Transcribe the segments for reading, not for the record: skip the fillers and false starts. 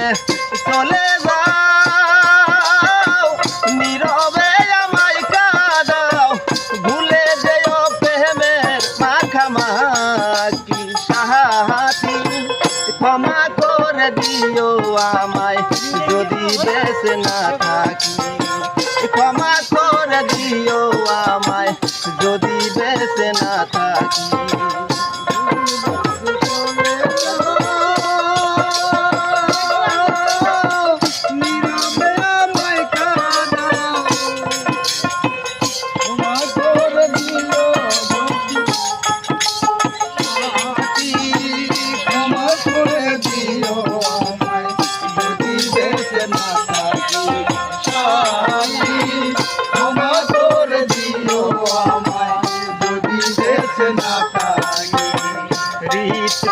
ছেড়ে চলে যাও, নীরবে আমায় কাঁদাও, ভুলে যেও প্রেমের মাখামাখি সাথী। ক্ষমা করে দিও আমায় যদি বেঁচে না থাকি, ক্ষমা করে দিও আমায় যদি বেঁচে না থাকি।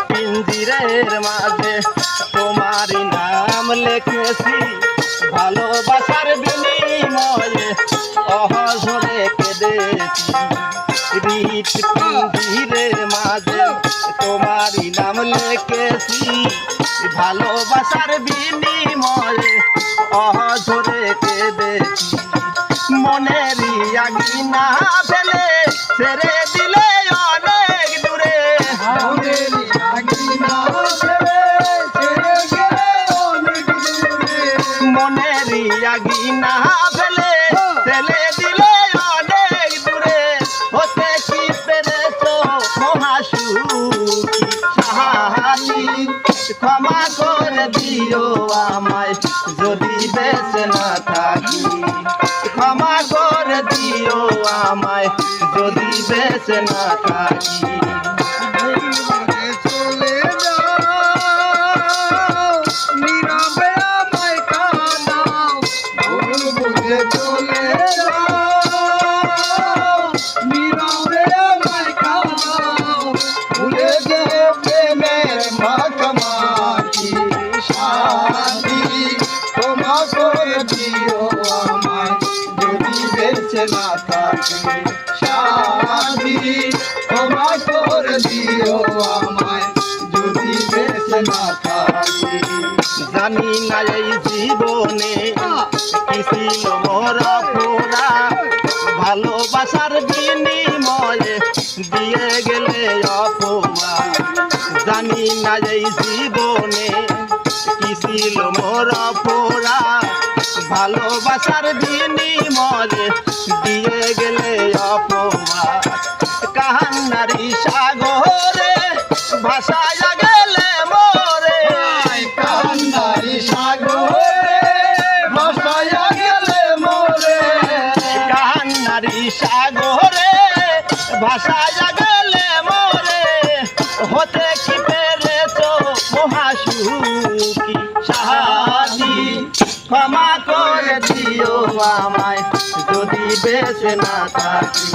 পিঞ্জিরের মাঝে তোমারই নাম লিখেছি, ভালোবাসার বিনিময়ে অহঝরে কেঁদেছি। পিঞ্জিরের মাঝে তোমারই নাম লিখেছি, ভালোবাসার বিনিময়ে অহঝরে কেঁদেছি। মনেরই আঙিনা ফেলে ছেড়ে দিলে অনেক দূরে, মনেরই আঙিনা ফেলে ফেলে দিলে অনেক দূরে। হতে কি পেরেছ মহাসুখী সাথী, ক্ষমা করে দিও আমায় যদি বেঁচে না থাকি, ক্ষমা করে দিও আমায় যদি বেঁচে না থাকি। না থাকি সাথী, ক্ষমা করে দিও আমায় যদি বেঁচে না থাকি। জানি না এই জীবনে কি ছিল মোরা পোড়া, ভালোবাসার বিনিময়ে দিয়ে গেলে অপমান। জানি না এই জীবনে কি ছিল মোরা পোড়া, ভালোবাসার বিনিময়ে দিয়ে গেলে অপমান। কান্নারি সাগরে ভাসায়া গেলে মোরে, কান্নারি সাগরে ভাসায়া গেলে মোরে, কান্নারি সাগরে ভাসায়া গেলে মোরে। হতে কি পেরেছ মহাসুখী সাথী, ক্ষমা করে দিও আমায় যদি বেঁচে না থাকি।